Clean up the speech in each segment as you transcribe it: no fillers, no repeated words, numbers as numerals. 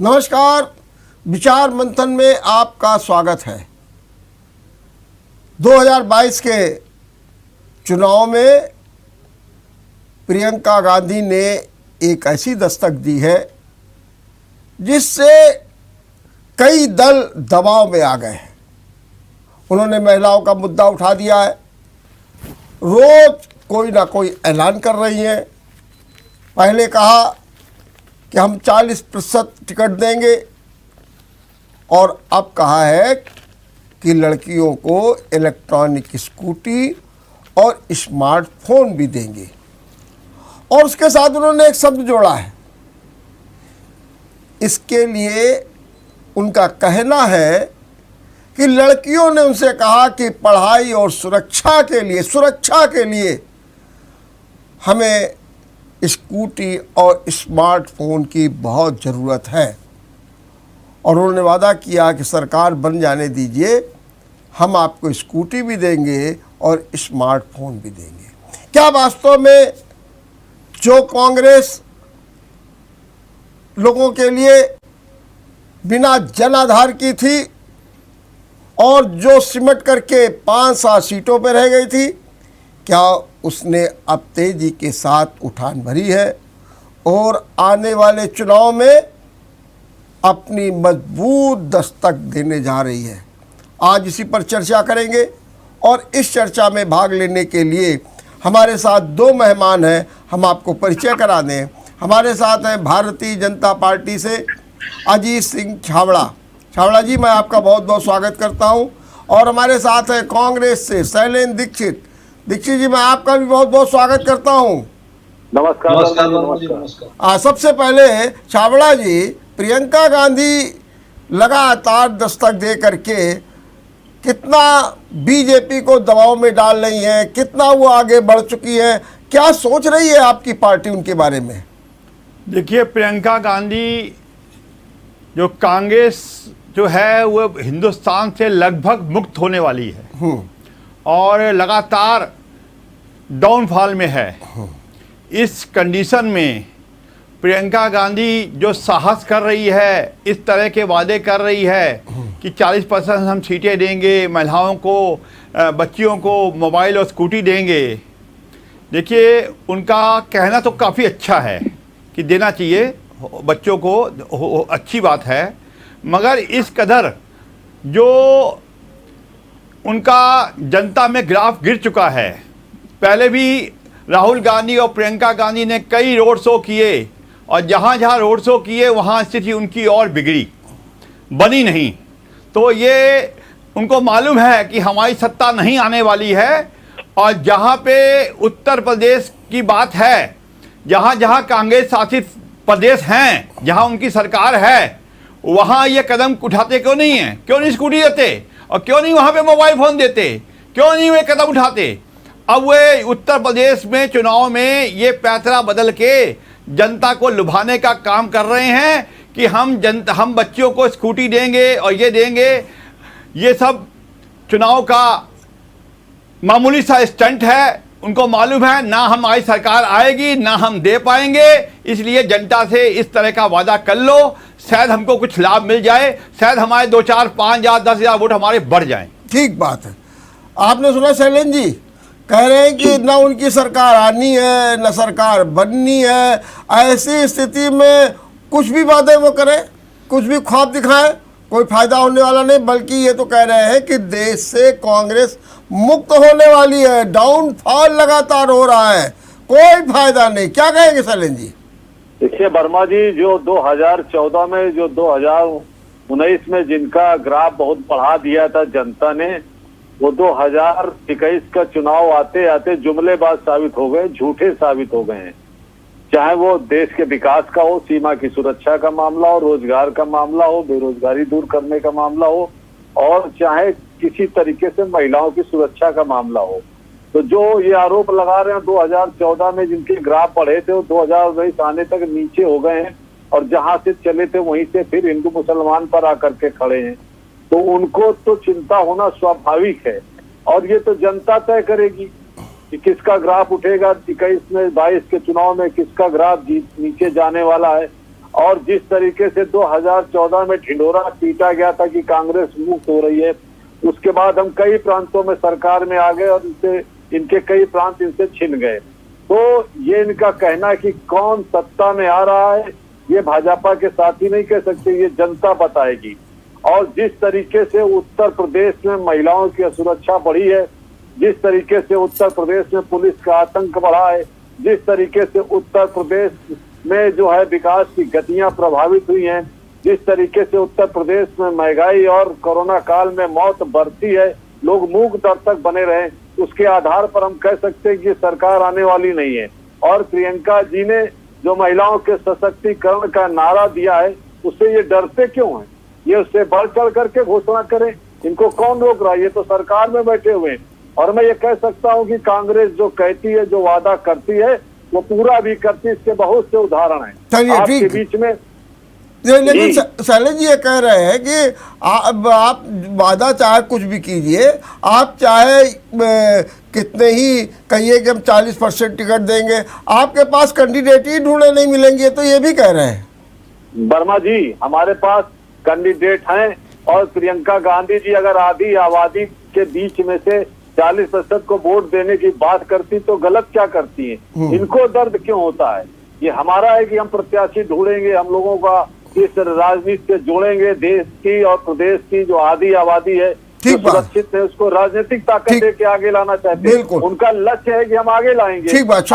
नमस्कार। विचार मंथन में आपका स्वागत है। 2022 के चुनाव में प्रियंका गांधी ने एक ऐसी दस्तक दी है जिससे कई दल दबाव में आ गए हैं। उन्होंने महिलाओं का मुद्दा उठा दिया है, रोज कोई ना कोई ऐलान कर रही हैं। पहले कहा कि हम 40% टिकट देंगे और अब कहा है कि लड़कियों को इलेक्ट्रॉनिक स्कूटी और स्मार्टफोन भी देंगे। और उसके साथ उन्होंने एक शब्द जोड़ा है। इसके लिए उनका कहना है कि लड़कियों ने उनसे कहा कि पढ़ाई और सुरक्षा के लिए हमें स्कूटी और स्मार्टफोन की बहुत ज़रूरत है। और उन्होंने वादा किया कि सरकार बन जाने दीजिए, हम आपको स्कूटी भी देंगे और स्मार्टफोन भी देंगे। क्या वास्तव में जो कांग्रेस लोगों के लिए बिना जन आधार की थी और जो सिमट करके 5-7 सीटों पर रह गई थी, क्या उसने अब तेजी के साथ उठान भरी है और आने वाले चुनाव में अपनी मजबूत दस्तक देने जा रही है? आज इसी पर चर्चा करेंगे और इस चर्चा में भाग लेने के लिए हमारे साथ दो मेहमान हैं। हम आपको परिचय करा दें। हमारे साथ हैं भारतीय जनता पार्टी से अजीत सिंह छाबड़ा जी, मैं आपका बहुत बहुत स्वागत करता हूं। और हमारे साथ हैं कांग्रेस से शैलेंद्र दीक्षित जी, मैं आपका भी बहुत बहुत स्वागत करता हूं। नमस्कार। सबसे पहले छाबड़ा जी, प्रियंका गांधी लगातार दस्तक दे करके कितना बीजेपी को दबाव में डाल रही है, कितना वो आगे बढ़ चुकी है, क्या सोच रही है आपकी पार्टी उनके बारे में? देखिए, प्रियंका गांधी जो कांग्रेस जो है वो हिंदुस्तान से लगभग मुक्त होने वाली है और लगातार डाउनफॉल में है। इस कंडीशन में प्रियंका गांधी जो साहस कर रही है, इस तरह के वादे कर रही है कि 40% हम सीटें देंगे, महिलाओं को, बच्चियों को मोबाइल और स्कूटी देंगे। देखिए, उनका कहना तो काफ़ी अच्छा है कि देना चाहिए बच्चों को, अच्छी बात है, मगर इस कदर जो उनका जनता में ग्राफ गिर चुका है। पहले भी राहुल गांधी और प्रियंका गांधी ने कई रोड शो किए और जहाँ जहाँ रोड शो किए वहाँ स्थिति उनकी और बिगड़ी, बनी नहीं। तो ये उनको मालूम है कि हमारी सत्ता नहीं आने वाली है। और जहाँ पे उत्तर प्रदेश की बात है, जहाँ जहाँ कांग्रेस शासित प्रदेश हैं, जहाँ उनकी सरकार है, वहाँ ये कदम उठाते क्यों नहीं हैं? क्यों नहीं स्कूटी देते और क्यों नहीं वहाँ पे मोबाइल फ़ोन देते? क्यों नहीं वे कदम उठाते? अब वे उत्तर प्रदेश में चुनाव में ये पैतरा बदल के जनता को लुभाने का काम कर रहे हैं कि हम बच्चियों को स्कूटी देंगे और ये देंगे। ये सब चुनाव का मामूली सा स्टंट है। उनको मालूम है ना हमारी सरकार आएगी ना हम दे पाएंगे, इसलिए जनता से इस तरह का वादा कर लो, शायद हमको कुछ लाभ मिल जाए, शायद हमारे 2, 4, 5 हजार 10 हजार वोट हमारे बढ़ जाएं। ठीक बात है। आपने सुना शैलेंद्र जी कह रहे हैं कि ना उनकी सरकार आनी है ना सरकार बननी है। ऐसी स्थिति में कुछ भी वादे वो करें, कुछ भी ख्वाब दिखाएं, कोई फायदा होने वाला नहीं। बल्कि ये तो कह रहे हैं कि देश से कांग्रेस मुक्त होने वाली है, डाउनफॉल लगातार हो रहा है, कोई फायदा नहीं। क्या कहेंगे शैलेंद्र जी? देखिए वर्मा जी, जो 2014 में, जो 2019 में जिनका ग्राफ बहुत बढ़ा दिया था जनता ने, वो 2021 का चुनाव आते आते जुमलेबाज साबित हो गए, झूठे साबित हो गए हैं। चाहे वो देश के विकास का हो, सीमा की सुरक्षा का मामला हो, रोजगार का मामला हो, बेरोजगारी दूर करने का मामला हो, और चाहे किसी तरीके से महिलाओं की सुरक्षा का मामला हो। तो जो ये आरोप लगा रहे हैं 2014 में जिनके ग्राफ बढ़े थे वो 2019 आने तक नीचे हो गए हैं और जहां से चले थे वहीं से फिर हिंदू मुसलमान पर आकर के खड़े हैं। तो उनको तो चिंता होना स्वाभाविक है और ये तो जनता तय करेगी कि किसका ग्राफ उठेगा 21 में, 22 के चुनाव में किसका ग्राफ नीचे जाने वाला है। और जिस तरीके से 2014 में ढिंढोरा पीटा गया था कि कांग्रेस मुक्त हो रही है, उसके बाद हम कई प्रांतों में सरकार में आ गए और इनके कई प्रांत इनसे छिन गए। तो ये इनका कहना है कि कौन सत्ता में आ रहा है, ये भाजपा के साथी नहीं कह सकते, ये जनता बताएगी। और जिस तरीके से उत्तर प्रदेश में महिलाओं की असुरक्षा बढ़ी है, जिस तरीके से उत्तर प्रदेश में पुलिस का आतंक बढ़ा है, जिस तरीके से उत्तर प्रदेश में जो है विकास की गतियां प्रभावित हुई हैं, जिस तरीके से उत्तर प्रदेश में महंगाई और कोरोना काल में मौत बढ़ती है, लोग मूक दर्शक बने रहे, उसके आधार पर हम कह सकते हैं कि सरकार आने वाली नहीं है। और प्रियंका जी ने जो महिलाओं के सशक्तिकरण का नारा दिया है, उससे ये डरते क्यों हैं? ये उससे बढ़ चढ़ करके घोषणा करें, इनको कौन रोक रहा है? ये तो सरकार में बैठे हुए हैं। और मैं ये कह सकता हूं कि कांग्रेस जो कहती है, जो वादा करती है, वो पूरा भी करती है। इसके बहुत से उदाहरण हैं आपके बीच में। लेकिन शैलेश जी ये कह रहे हैं कि आप वादा चाहे कुछ भी कीजिए, आप चाहे कितने ही कहिए कि हम 40% टिकट देंगे, आपके पास कैंडिडेट ही ढूंढे नहीं मिलेंगे, तो ये भी कह रहे हैं। वर्मा जी, हमारे पास कैंडिडेट हैं और प्रियंका गांधी जी अगर आधी आबादी के बीच में से 40% को वोट देने की बात करती तो गलत क्या करती है? इनको दर्द क्यों होता है? ये हमारा है कि हम प्रत्याशी ढूंढेंगे, हम लोगों का इस राजनीति से जोड़ेंगे, देश की और प्रदेश की जो आधी आबादी है, सुरक्षित है, उसको राजनीतिक ताकत दे के आगे लाना चाहते हैं। उनका लक्ष्य है कि हम आगे लाएंगे, ठीक बात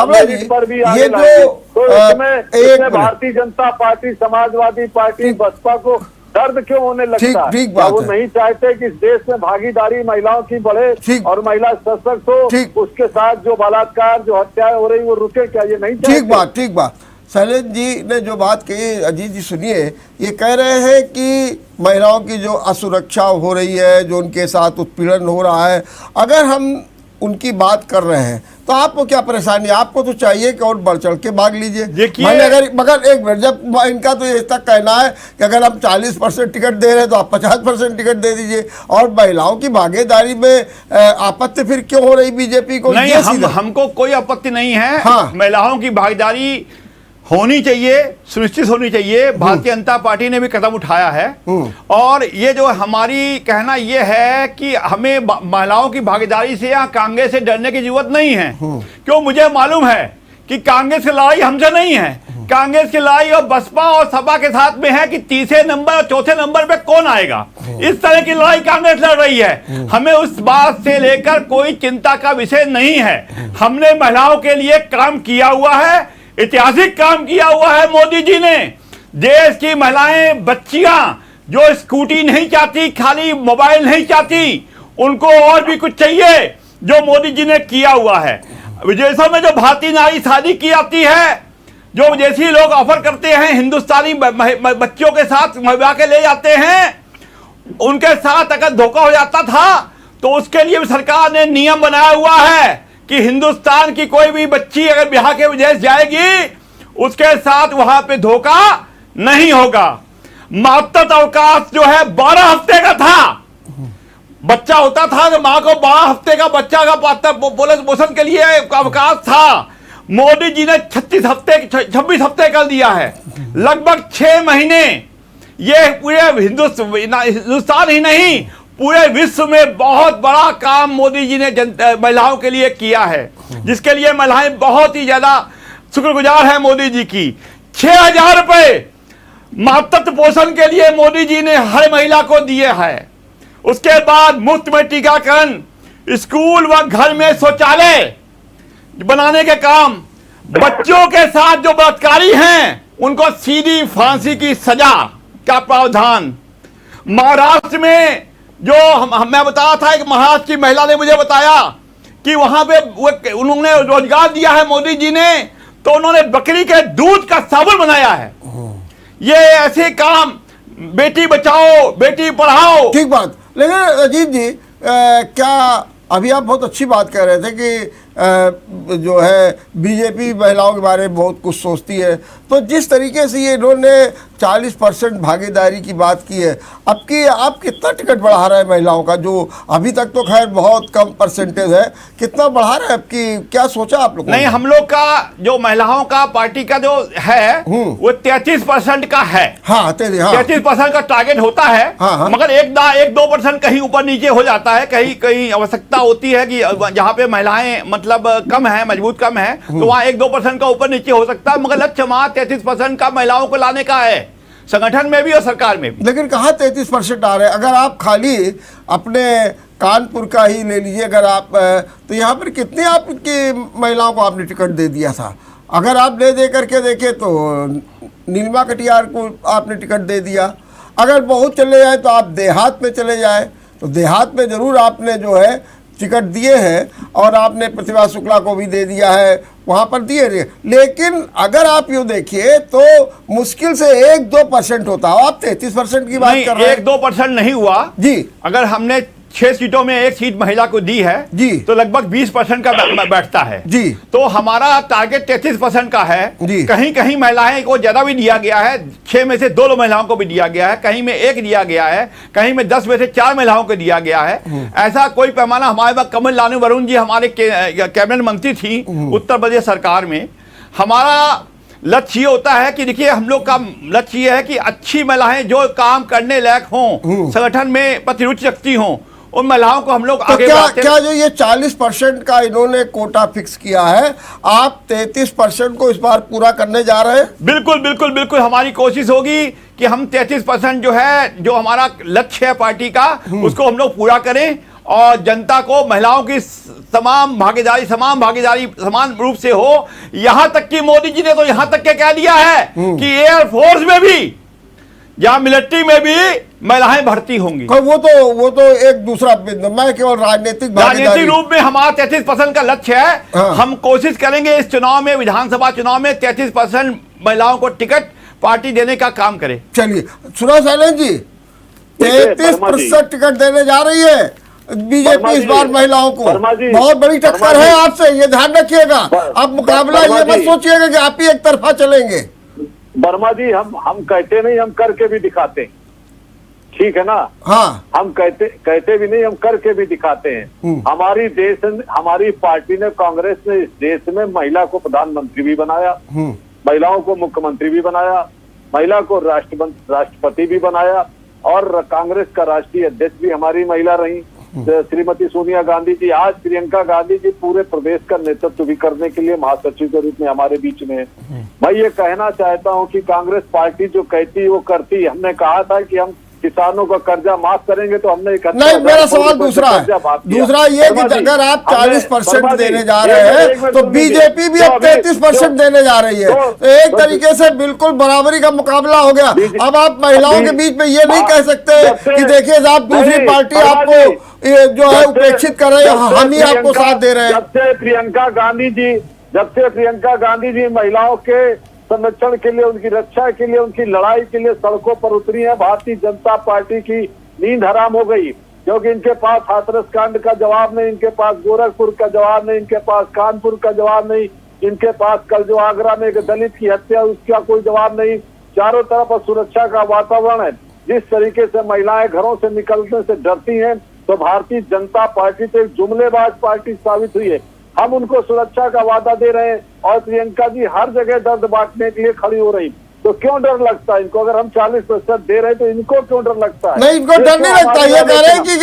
पर भी आगे लाएंगे। तो इसमें भारतीय जनता पार्टी, समाजवादी पार्टी, बसपा को दर्द क्यों होने लगता है? वो नहीं चाहते कि इस देश में भागीदारी महिलाओं की बढ़े और महिला सशक्त हो, उसके साथ जो बलात्कार, जो हत्याएं हो रही वो रुके क्या? ये नहीं चाहते। ठीक बात। शैलेश जी ने जो बात कही, अजीत जी सुनिए, ये कह रहे हैं कि महिलाओं की जो असुरक्षा हो रही है, जो उनके साथ उत्पीड़न हो रहा है, अगर हम उनकी बात कर रहे हैं तो आपको क्या परेशानी? आपको तो चाहिए कि और बढ़ चढ़ के भाग लीजिए। मगर एक मिनट, जब इनका तो ये तक कहना है कि अगर हम 40% टिकट दे रहे हैं तो आप 50% टिकट दे दीजिए, और महिलाओं की भागीदारी में आपत्ति फिर क्यों हो रही बीजेपी को? नहीं, हमको कोई आपत्ति नहीं है। हाँ। महिलाओं की भागीदारी होनी चाहिए, सुनिश्चित होनी चाहिए। भारतीय जनता पार्टी ने भी कदम उठाया है। और ये जो हमारी कहना ये है कि हमें महिलाओं की भागीदारी से या कांग्रेस से डरने की जरूरत नहीं है। क्यों? मुझे मालूम है कि कांग्रेस की लड़ाई हमसे नहीं है। कांग्रेस की लड़ाई और बसपा और सपा के साथ में है कि तीसरे नंबर और चौथे नंबर पे कौन आएगा। इस तरह की लड़ाई कांग्रेस लड़ रही है। हमें उस बात से लेकर कोई चिंता का विषय नहीं है। हमने महिलाओं के लिए काम किया हुआ है, ऐतिहासिक काम किया हुआ है मोदी जी ने। देश की महिलाएं, बच्चियां जो स्कूटी नहीं चाहती, खाली मोबाइल नहीं चाहती, उनको और भी कुछ चाहिए जो मोदी जी ने किया हुआ है। विदेशों में जो भारतीय नारी शादी की जाती है, जो विदेशी लोग ऑफर करते हैं, हिंदुस्तानी बच्चियों के साथ विवाह के ले जाते हैं, उनके साथ अगर धोखा हो जाता था तो उसके लिए भी सरकार ने नियम बनाया हुआ है कि हिंदुस्तान की कोई भी बच्ची अगर बिहार के विदेश जाएगी, उसके साथ वहां पे धोखा नहीं होगा। मातृत्व अवकाश जो है 12 हफ्ते का था। बच्चा होता था तो मां को 12 हफ्ते का बच्चा का पोषण के लिए अवकाश था। मोदी जी ने 26 हफ्ते कर दिया है, लगभग 6 महीने। ये पूरे हिंदुस्तान ही नहीं, पूरे विश्व में बहुत बड़ा काम मोदी जी ने महिलाओं के लिए किया है, जिसके लिए महिलाएं बहुत ही ज्यादा शुक्रगुजार है मोदी जी की। 6,000 रुपए मातृत्व पोषण के लिए मोदी जी ने हर महिला को दिए हैं। उसके बाद मुफ्त में टीकाकरण, स्कूल व घर में शौचालय बनाने के काम, बच्चों के साथ जो बलात्कारी हैं उनको सीधी फांसी की सजा का प्रावधान। महाराष्ट्र में जो मैं बता रहा था, एक महाराष्ट्र की महिला ने मुझे बताया कि वहां पे उन्होंने रोजगार दिया है मोदी जी ने, तो उन्होंने बकरी के दूध का साबुन बनाया है। ये ऐसे काम, बेटी बचाओ बेटी पढ़ाओ। ठीक बात। लेकिन अजीत जी, क्या अभी आप बहुत अच्छी बात कह रहे थे कि जो है बीजेपी महिलाओं के बारे में बहुत कुछ सोचती है। तो जिस तरीके से ये इन्होंने 40% भागीदारी की बात की है, अब की आप कितना टिकट बढ़ा रहे हैं महिलाओं का, जो अभी तक तो खैर बहुत कम परसेंटेज है, कितना बढ़ा रहे हैं आपकी, क्या सोचा आप लोगों ने? नहीं, हम लोग का जो महिलाओं का पार्टी का जो है वो 33% का है। हाँ 33% का टारगेट होता है। हाँ। मगर 1-2% कहीं ऊपर नीचे हो जाता है, कहीं कहीं आवश्यकता होती है कि जहां पे महिलाएं मतलब कम है, मजबूत कम है, तो वहां 1-2% का ऊपर नीचे हो सकता है। मगर लक्ष्य वहां 33% का महिलाओं को लाने का है, संगठन में भी और सरकार में भी। लेकिन कहाँ 33% आ रहे हैं? अगर आप खाली अपने कानपुर का ही ले लीजिए, अगर आप तो यहाँ पर कितने आपकी महिलाओं को आपने टिकट दे दिया था? अगर आप दे करके देखें तो नीलिमा कटियार को आपने टिकट दे दिया। अगर बहुत चले जाए तो आप देहात में चले जाए, तो देहात में ज़रूर आपने जो है टिकट दिए हैं, और आपने प्रतिभा शुक्ला को भी दे दिया है, वहाँ पर दिए। लेकिन अगर आप यूँ देखिए तो मुश्किल से 1-2% होता है, आप 33% की बात कर रहे हैं। 1-2% नहीं हुआ जी। अगर हमने 6 सीटों में 1 सीट महिला को दी है जी, तो लगभग 20% का बैठता है जी। तो हमारा टारगेट 33% का है जी। कहीं कहीं महिलाएं को ज्यादा भी दिया गया है, 6 में से 2 महिलाओं को भी दिया गया है, कहीं में 1 दिया गया है, कहीं में 10 में से 4 महिलाओं को दिया गया है। ऐसा कोई पैमाना हमारे पास, कमल लानू वरुण जी हमारे कैबिनेट मंत्री थी उत्तर प्रदेश सरकार में। हमारा लक्ष्य ये होता है कि देखिए, हम लोग का लक्ष्य ये है कि अच्छी महिलाएं जो काम करने लायक हों, संगठन में प्रतिरुचि रखती हों, उन महिलाओं को हम लोग तो आगे बढ़ाते हैं। क्या जो ये 40% का इन्होंने कोटा फिक्स किया है, आप 33% को इस बार पूरा करने जा रहे हैं? बिल्कुल बिल्कुल बिल्कुल, हमारी कोशिश होगी कि हम 33% जो है, जो हमारा लक्ष्य है पार्टी का, उसको हम लोग पूरा करें और जनता को, महिलाओं की समान भागीदारी समान रूप से हो। यहां तक कि मोदी जी ने तो यहां तक के कह दिया है कि एयरफोर्स में भी या मिलिट्री में भी महिलाएं भर्ती होंगी। वो तो एक दूसरा बिंदु, मैं केवल राजनीतिक रूप में हमारा 33% का लक्ष्य है। हाँ। हम कोशिश करेंगे इस चुनाव में, विधानसभा चुनाव में 33% महिलाओं को टिकट पार्टी देने का काम करे। चलिए सुना शैलेंद्र जी, 33% टिकट देने जा रही है बीजेपी इस बार महिलाओं को। बहुत बड़ी टक्कर है आपसे, ये ध्यान रखिएगा। अब मुकाबला ये मत सोचिएगा कि आप ही एक तरफा चलेंगे। वर्मा जी, हम कहते नहीं, हम करके भी दिखाते हैं, ठीक है ना? हाँ, हम कहते भी नहीं, हम करके भी दिखाते हैं। हमारी पार्टी ने, कांग्रेस ने इस देश में महिला को प्रधानमंत्री भी बनाया, महिलाओं को मुख्यमंत्री भी बनाया, महिला को राष्ट्रपति भी बनाया, और कांग्रेस का राष्ट्रीय अध्यक्ष भी हमारी महिला रही, श्रीमती सोनिया गांधी जी। आज प्रियंका गांधी जी पूरे प्रदेश का नेतृत्व भी करने के लिए महासचिव के रूप में हमारे बीच में है। मैं ये कहना चाहता हूं कि कांग्रेस पार्टी जो कहती वो करती। हमने कहा था कि हम किसानों का कर्जा माफ करेंगे, तो हमने नहीं, मेरा सवाल दूसरा है। दूसरा ये कि अगर आप 40% देने जा रहे हैं तो बीजेपी भी अब 33% देने जा रही है, तो एक तरीके से बिल्कुल बराबरी का मुकाबला हो गया। अब आप महिलाओं के बीच में ये नहीं कह सकते कि देखिए साहब, दूसरी पार्टी आपको जो है उपेक्षित कर रहे हैं, हम ही आपको साथ दे रहे हैं। जब से प्रियंका गांधी जी महिलाओं के संरक्षण के लिए, उनकी रक्षा के लिए, उनकी लड़ाई के लिए सड़कों पर उतरी है, भारतीय जनता पार्टी की नींद हराम हो गई। क्योंकि इनके पास हाथरस कांड का जवाब नहीं, इनके पास गोरखपुर का जवाब नहीं, इनके पास कानपुर का जवाब नहीं, इनके पास कल जो आगरा में एक दलित की हत्या, उसका कोई जवाब नहीं। चारों तरफ सुरक्षा का वातावरण है। जिस तरीके से महिलाएं घरों से निकलने से डरती हैं, तो भारतीय जनता पार्टी तो एक जुमलेबाज पार्टी साबित हुई है। हम उनको सुरक्षा का वादा दे रहे हैं, और प्रियंका जी हर जगह दर्द बांटने के लिए खड़ी हो रही। तो क्यों डर लगता है इनको? अगर हम 40% दे रहे हैं तो इनको क्यों डर लगता है? नहीं, इनको डर नहीं लगता। ये कह रहे हैं कि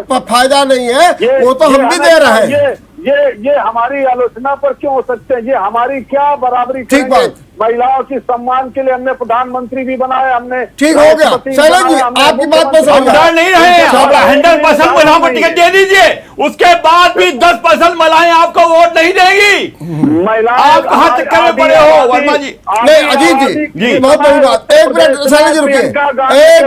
कोई फायदा नहीं है, वो तो हम भी दे रहे हैं। ये हमारी आलोचना पर क्यों हो सकते हैं? ये हमारी क्या बराबरी? ठीक बात। महिलाओं की सम्मान के लिए हमने प्रधानमंत्री भी बनाया, हमने। ठीक हो गया शैलेंद्र जी, आपकी बात में डर नहीं रहे। 100% महिलाओं को टिकट दे दीजिए, उसके बाद भी 10% महिलाएं आपको वोट नहीं देगी। आप कहाँ चक्कर में पड़े हो वर्मा जी? नहीं अजीत जी, बहुत बड़ी बात। एक मिनट शैलेंद्र जी रुकिए, एक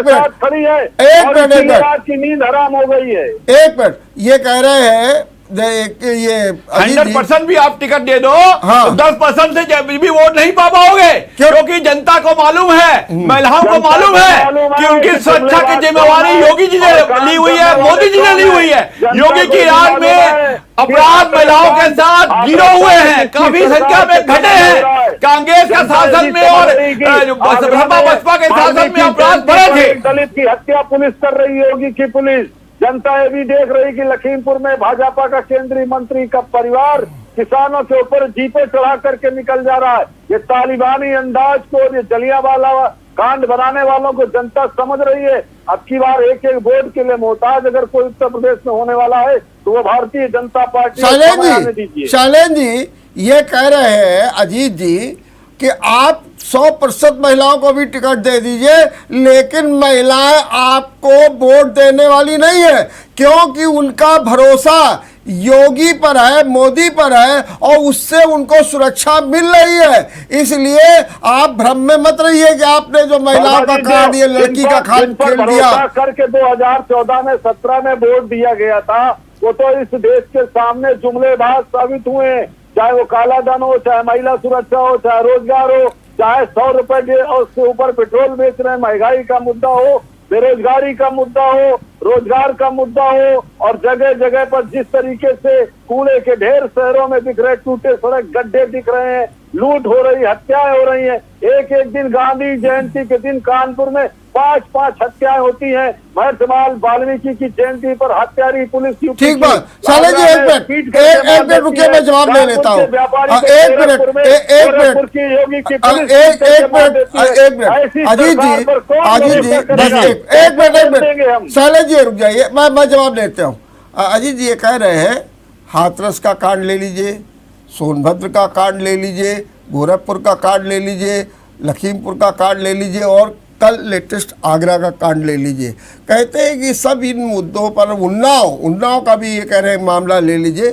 मिनट, खड़ी है, एक मिनट की नींद हराम हो गई है। एक मिनट, ये कह रहे हैं ये अजीत जी, 100% भी आप टिकट दे दो, हाँ। तो 10% से भी वोट नहीं पा पाओगे, क्योंकि जनता को मालूम है, महिलाओं को मालूम है कि उनकी सुरक्षा की जिम्मेवारी योगी जी ने ली हुई है, मोदी जी ने ली हुई है। योगी की राज में अपराध महिलाओं के साथ गिरे हुए हैं, काफी संख्या में घटे हैं। कांग्रेस का शासन में और बसपा के शासन में अपराध बढ़े थे। दलित की हत्या पुलिस कर रही है, योगी की पुलिस। जनता ये भी देख रही कि लखीमपुर में भाजपा का केंद्रीय मंत्री का परिवार किसानों के ऊपर जीपे चढ़ा करके निकल जा रहा है। ये तालिबानी अंदाज को, ये जलियांवाला कांड बनाने वालों को जनता समझ रही है। अब की बार एक एक वोट के लिए मोहताज अगर कोई उत्तर प्रदेश में होने वाला है तो वो भारतीय जनता पार्टी। शैलेंद्र जी ये कह रहे हैं अजीत जी कि आप 100% महिलाओं को भी टिकट दे दीजिए, लेकिन महिलाएं आपको वोट देने वाली नहीं है, क्योंकि उनका भरोसा योगी पर है, मोदी पर है, और उससे उनको सुरक्षा मिल रही है। इसलिए आप भ्रम में मत रहिए कि आपने जो महिलाओं का कार्ड, ये लड़की का कार्ड खेल दिया करके 2014 में 17 में वोट दिया गया था, वो तो इस देश के सामने जुमलेबाज साबित हुए। चाहे वो काला धन हो, चाहे महिला सुरक्षा हो, चाहे रोजगार हो, चाहे 100 रुपए और उसके ऊपर पेट्रोल बेच रहे हैं, महंगाई का मुद्दा हो, बेरोजगारी का मुद्दा हो, रोजगार का मुद्दा हो, और जगह जगह पर जिस तरीके से कूड़े के ढेर शहरों में दिख रहे, टूटे सड़क गड्ढे दिख रहे हैं, लूट हो रही, हत्याएं हो रही हैं। एक एक दिन गांधी जयंती के दिन कानपुर में 5-5 हत्याएं होती हैं। महर्षि वाल्मीकि की जयंती पर हत्यारी पुलिस। ठीक बात शैलेंद्र जी, एक मिनट रुकिए, मैं जवाब ले लेता हूँ। एक मिनट अजीत जी बस एक मिनट शैलेंद्र जी रुक जाइए, मैं जवाब लेता हूँ। अजीत जी ये कह रहे हैं हाथरस का कांड ले लीजिए, सोनभद्र का कांड ले लीजिए, गोरखपुर का कांड ले लीजिए, लखीमपुर का कांड ले लीजिए, और कल लेटेस्ट आगरा का कांड ले लीजिए। कहते हैं कि सब इन मुद्दों पर, उन्नाव का भी ये कह रहे हैं मामला ले लीजिए,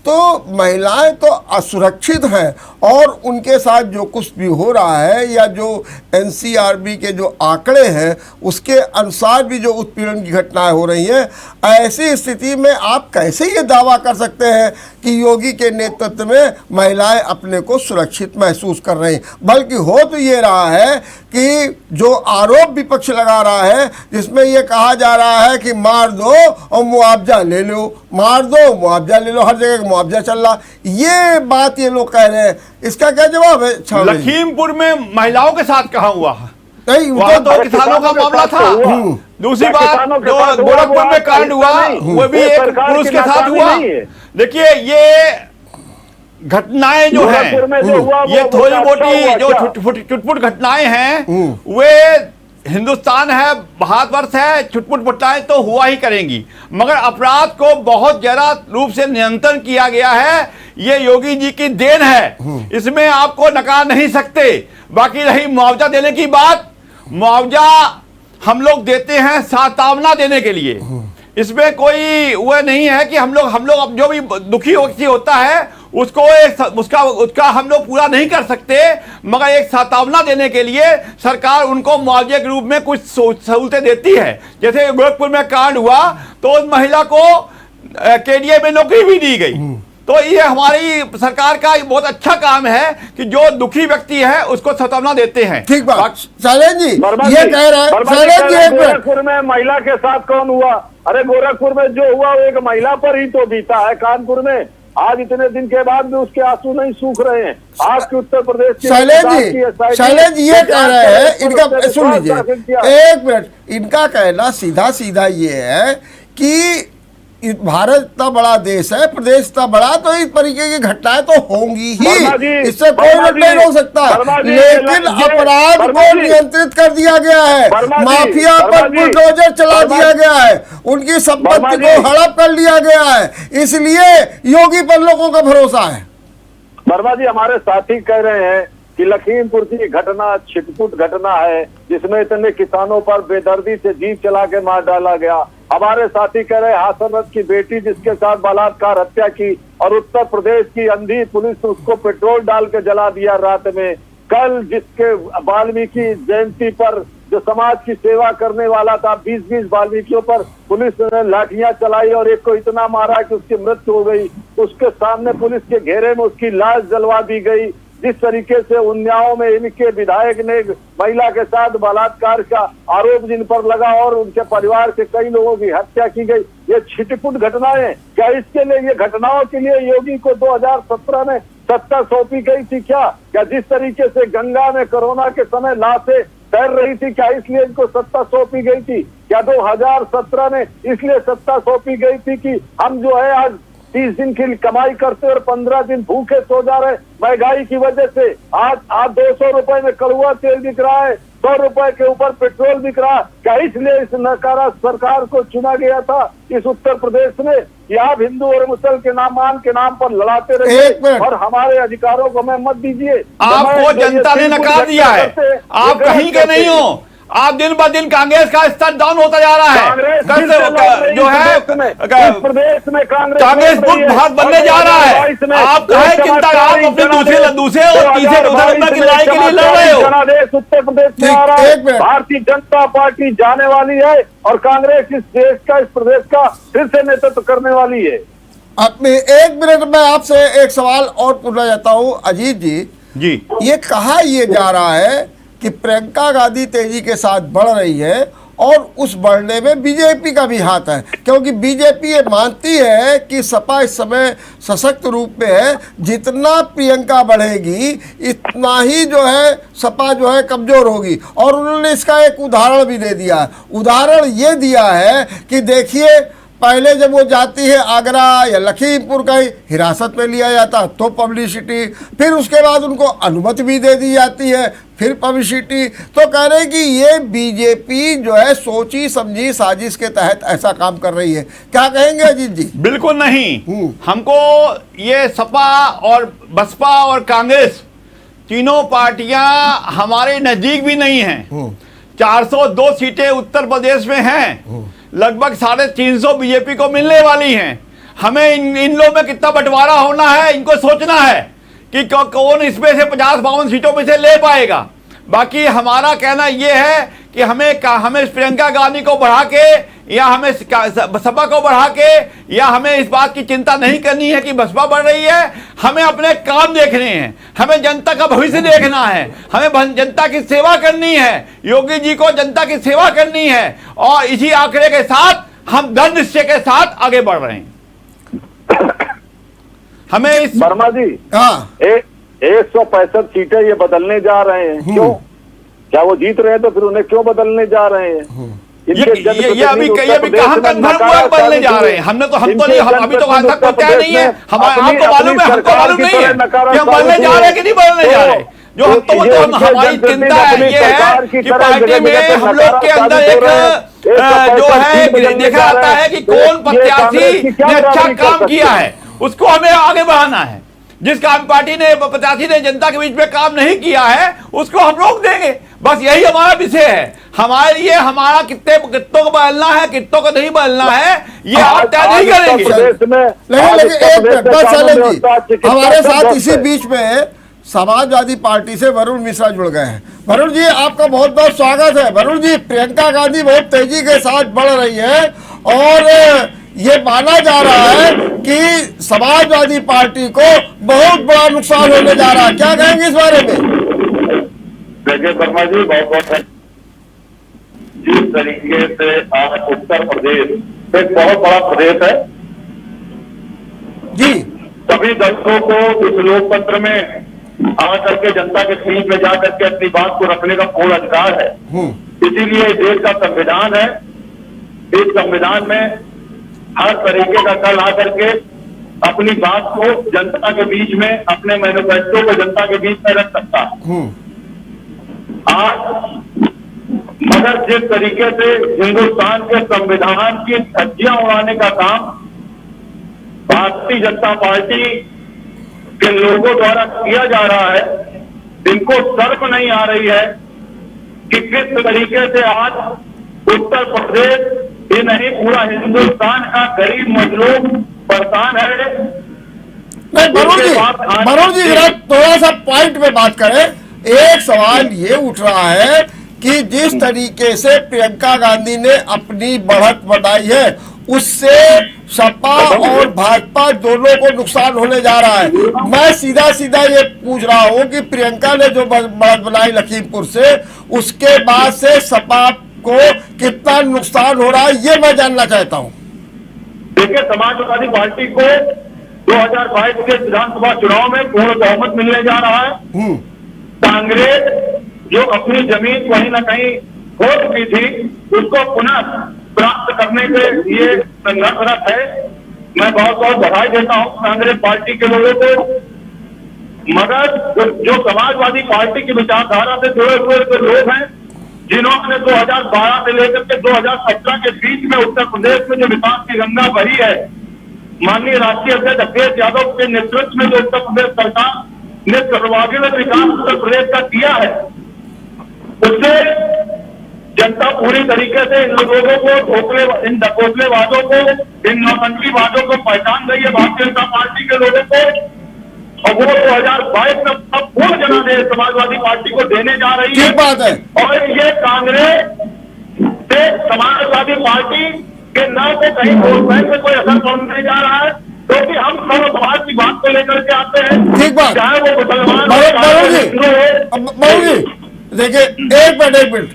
तो महिलाएं तो असुरक्षित हैं, और उनके साथ जो कुछ भी हो रहा है, या जो एनसीआरबी के जो आंकड़े हैं उसके अनुसार भी जो उत्पीड़न की घटनाएं हो रही हैं, ऐसी स्थिति में आप कैसे ये दावा कर सकते हैं कि योगी के नेतृत्व में महिलाएं अपने को सुरक्षित महसूस कर रही? बल्कि हो तो ये रहा है कि जो आरोप विपक्ष लगा रहा है, जिसमें ये कहा जा रहा है कि मार दो और मुआवजा ले लो, मार दो मुआवजा ले लो, हर जगह मुआवजा चल रहा, ये बात ये लोग कह रहे हैं, इसका क्या जवाब है? लखीमपुर में महिलाओं के साथ कहाँ हुआ? नहीं, वहां तो किसानों का मामला था। दूसरी बात, जो गोरखपुर में कांड हुआ वो भी एक पुरुष के साथ हुआ। देखिए ये घटनाएं जो हैं, ये थोड़ी मोटी जो चुटपुट घटनाएं हैं, वे हिंदुस्तान है, भारतवर्ष है, चुटपुट घटनाएं तो हुआ ही करेंगी, मगर अपराध को बहुत गहरा रूप से नियंत्रण किया गया है। ये योगी जी की देन है, इसमें आपको नकार नहीं सकते। बाकी रही मुआवजा देने की बात, मुआवजा हम लोग देते हैं सांत्वना देने के लिए, इसमें कोई वो नहीं है कि हम लोग जो भी दुखी व्यक्ति होता है उसको उसका हम लोग पूरा नहीं कर सकते, मगर एक सांत्वना देने के लिए सरकार उनको मुआवजे के रूप में कुछ सहूलतें देती है। जैसे गोरखपुर में कांड हुआ तो उस महिला को केडीए में नौकरी भी दी गई। तो ये हमारी सरकार का बहुत अच्छा काम है कि जो दुखी व्यक्ति है उसको सांत्वना देते हैं। ठीक बात शैलेंद्र जी ये कह रहे हैं। शैलेंद्र जी गोरखपुर में महिला के साथ कौन हुआ? अरे गोरखपुर में जो हुआ वो एक महिला पर ही तो बीता है। कानपुर में आज इतने दिन के बाद भी उसके आंसू नहीं सूख रहे हैं। आपके उत्तर प्रदेश की शैलेंद्र जी ये कह रहे हैं, इनका सुन लीजिए एक मिनट, इनका कहना सीधा सीधा ये है कि भारत इतना बड़ा देश है, प्रदेश इतना बड़ा, तो इस तरीके की घटनाएं तो होंगी ही, इससे कोई नहीं रोक सकता, लेकिन अपराध को नियंत्रित कर दिया गया है, माफिया पर बुलडोजर चला दिया गया है, उनकी संपत्ति को हड़प कर लिया गया है, इसलिए योगी पर लोगों का भरोसा है। वर्मा जी हमारे साथी कह रहे हैं कि लखीमपुर की घटना छिटपुट घटना है, जिसमें इतने किसानों पर बेदर्दी से जीप चला के मार डाला गया। हमारे साथी कह रहे हासनरथ की बेटी जिसके साथ बलात्कार हत्या की और उत्तर प्रदेश की अंधी पुलिस उसको पेट्रोल डाल के जला दिया रात में। कल जिसके वाल्मीकि जयंती पर जो समाज की सेवा करने वाला था। 20-20 बाल्मीकियों पर पुलिस ने लाठियां चलाई और एक को इतना मारा कि उसकी मृत्यु हो गई। उसके सामने पुलिस के घेरे में उसकी लाश जलवा दी गई। जिस तरीके से उन्नाव में इनके विधायक ने महिला के साथ बलात्कार का आरोप जिन पर लगा और उनके परिवार के कई लोगों की हत्या की गई, ये छिटपुट घटनाएं, क्या इसके लिए, ये घटनाओं के लिए योगी को 2017 में सत्ता सौंपी गई थी क्या जिस तरीके से गंगा में कोरोना के समय लाशें तैर रही थी, क्या इसलिए इनको सत्ता सौंपी गई थी? क्या 2017 में इसलिए सत्ता सौंपी गई थी कि हम जो है आज 30 दिन की कमाई करते और 15 दिन भूखे सो जा रहे महंगाई की वजह से? आज 200 रुपए में कड़ुआ तेल बिक रहा है, 100 रुपए के ऊपर पेट्रोल बिक रहा। क्या इसलिए इस नकारा सरकार को चुना गया था इस उत्तर प्रदेश में कि आप हिंदू और मुसल के नाम पर लड़ाते रहिए और हमारे अधिकारों को हमें मत दीजिए? आपको जनता ने नकार दिया है, आप कहीं के नहीं हो। आप दिन ब दिन कांग्रेस का स्तर डाउन होता जा रहा है। जो है प्रदेश में कांग्रेस मुक्त भारत बनने जा रहा है। आप कहे चिंता, आप अपने दूसरे और तीसरे नंबर की लड़ाई के लिए लड़ रहे हो। जनादेश उत्तर प्रदेश में आ रहा है। भारतीय जनता पार्टी जाने वाली है और कांग्रेस इस देश का, इस प्रदेश का फिर से नेतृत्व करने वाली है। अब 1 मिनट में आपसे एक सवाल और पूछना चाहता हूँ अजीत जी, ये कहा ये जा रहा है कि प्रियंका गांधी तेजी के साथ बढ़ रही है और उस बढ़ने में बीजेपी का भी हाथ है, क्योंकि बीजेपी ये मानती है कि सपा इस समय सशक्त रूप में है। जितना प्रियंका बढ़ेगी इतना ही जो है सपा जो है कमजोर होगी। और उन्होंने इसका एक उदाहरण भी दे दिया है। उदाहरण ये दिया है कि देखिए, पहले जब वो जाती है आगरा या लखीमपुर का हिरासत में लिया जाता तो पब्लिसिटी, फिर उसके बाद उनको अनुमति भी दे दी जाती है, फिर पब्लिसिटी। तो कह रहे हैं कि ये बीजेपी जो है सोची समझी साजिश के तहत ऐसा काम कर रही है। क्या कहेंगे अजीत जी? बिल्कुल नहीं। हमको ये सपा और बसपा और कांग्रेस तीनों पार्टियां हमारे नजदीक भी नहीं हैं। 402 सीटें उत्तर प्रदेश में हैं, लगभग 350 बीजेपी को मिलने वाली हैं। हमें इन लोगों में कितना बंटवारा होना है, इनको सोचना है कि कौन इसमें से 50-52 सीटों में से ले पाएगा। बाकी हमारा कहना यह है कि हमें प्रियंका गांधी को बढ़ा के या हमें सपा को बढ़ा के या हमें इस बात की चिंता नहीं करनी है कि बसपा बढ़ रही है। हमें अपने काम देखने हैं, हमें जनता का भविष्य देखना है, हमें जनता की सेवा करनी है। योगी जी को जनता की सेवा करनी है और इसी आंकड़े के साथ हम दृढ़ निश्चय के साथ आगे बढ़ रहे हैं। हमें इस वर्मा जी, 165 सीटें ये बदलने जा रहे हैं, क्यों? क्या वो जीत रहे हैं तो फिर उन्हें क्यों बदलने जा रहे हैं? ये अभी कहां कंफर्म हुआ बदलने जा रहे हैं? हम तो नहीं, अभी तो तक कोई तय नहीं है। आपको मालूम है, हमको मालूम नहीं है कि हम बदलने जा रहे हैं कि नहीं बदलने जा रहे। जो हमारी चिंता है ये है कि पार्टी में हम लोग के अंदर एक जो है देखा जाता है कि कौन प्रत्याशी ने अच्छा काम किया है, उसको हमें आगे बढ़ाना है। जिस काम पार्टी ने प्रत्याशी ने जनता के बीच में काम नहीं किया है उसको हम रोक देंगे। बस यही हमारा विषय है। हमारे लिए हमारा कितनों को बदलना है, कितनों को नहीं बदलना है, ये आप तय नहीं करेंगे। लेकिन एक मिनट बस शैलेंद्र जी, हमारे साथ इसी बीच में समाजवादी पार्टी से वरुण मिश्रा जुड़ गए हैं। वरुण जी, आपका बहुत बहुत स्वागत है। वरुण जी, प्रियंका गांधी बहुत तेजी के साथ बढ़ रही है और ये माना जा रहा है कि समाजवादी पार्टी को बहुत बड़ा नुकसान होने जा रहा है। क्या कहेंगे इस बारे में? देखिए वर्मा जी, बहुत बहुत जिस तरीके से आज उत्तर प्रदेश एक बहुत बड़ा प्रदेश है जी, सभी दलों को इस लोकतंत्र में आकर के जनता के बीच में जाकर के अपनी बात को रखने का पूर्ण अधिकार है। इसीलिए देश का संविधान है, इस संविधान में हर तरीके का दल आकर के अपनी बात को जनता के बीच में, अपने मैनिफेस्टो को जनता के बीच में रख सकता है। आज मगर जिस तरीके से हिंदुस्तान के संविधान की धज्जियां उड़ाने का काम भारतीय जनता पार्टी के लोगों द्वारा किया जा रहा है, इनको शर्म नहीं आ रही है कि किस तरीके से आज उत्तर प्रदेश ये नहीं पूरा हिंदुस्तान का गरीब मजलूम परेशान है। नहीं वरुण जी जरा थोड़ा सा पॉइंट में बात करें। एक सवाल ये उठ रहा है कि जिस तरीके से प्रियंका गांधी ने अपनी बढ़त बढ़ाई है उससे सपा और भाजपा दोनों को नुकसान होने जा रहा है। मैं सीधा सीधा ये पूछ रहा हूं कि प्रियंका ने जो बढ़त बनाई लखीमपुर से, उसके बाद से सपा को कितना नुकसान हो रहा है ये मैं जानना चाहता हूं। देखिए, समाजवादी पार्टी को 2022 के विधानसभा चुनाव में पूर्ण बहुमत मिलने जा रहा है। कांग्रेस जो अपनी जमीन कहीं न कहीं खो चुकी थी उसको पुनः प्राप्त करने के लिए संघर्षरत है। मैं बहुत बहुत बधाई देता हूं कांग्रेस पार्टी के लोगों को। मगर जो समाजवादी पार्टी की विचारधारा से जुड़े हुए जो लोग हैं, जिन्होंने 2012 से लेकर के 2017 के बीच में उत्तर प्रदेश में जो विकास की गंगा बही है, माननीय राष्ट्रीय अध्यक्ष अखिलेश यादव के नेतृत्व में जो उत्तर प्रदेश सरकार ने सर्वांगीण विकास उत्तर प्रदेश का किया है, उससे जनता पूरी तरीके से इन लोगों को इन ढकोसलेवादों को, इन नौटंकीवादों को पहचान गई है भारतीय जनता पार्टी के लोगों को। और वो 2022 में अब पूर्ण जनादेश समाजवादी पार्टी को देने जा रही है। ठीक बात है। और ये कांग्रेस से समाजवादी पार्टी के नाम पे कहीं वोट बैंक में कोई असर पड़ने जा रहा है, क्योंकि हम सब समाज की बात को लेकर के आते हैं। ठीक बात। चाहे वो मुसलमान बाबू जी देखिए, एक मिनट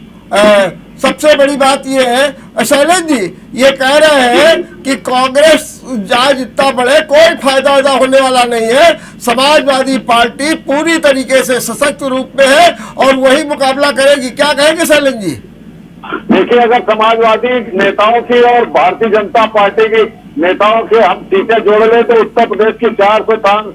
सबसे बड़ी बात यह है, शैलेश जी ये कह रहे हैं कि कांग्रेस जहां जितना बढ़े कोई फायदा होने वाला नहीं है, समाजवादी पार्टी पूरी तरीके से सशक्त रूप में है और वही मुकाबला करेगी। क्या कहेंगे शैलेश जी? देखिए, अगर समाजवादी नेताओं की और भारतीय जनता पार्टी की नेताओं के हम सीटें जोड़ ले तो उत्तर प्रदेश की 403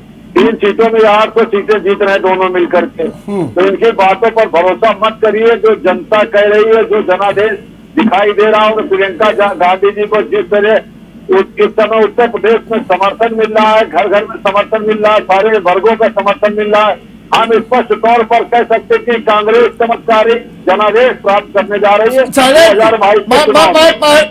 सीटों में 800 सीटें जीत रहे हैं दोनों मिलकर के। तो इनकी बातों पर भरोसा मत करिए। जो जनता कह रही है, जो जनादेश दिखाई दे रहा है, प्रियंका गांधी जी को जिस तरह इस समय उत्तर प्रदेश में समर्थन मिल रहा है, घर घर में समर्थन मिल रहा है, सारे वर्गों का समर्थन मिल रहा है, हम स्पष्ट तौर पर कह सकते कि कांग्रेस चमत्कारिक जनादेश प्राप्त करने जा रही है।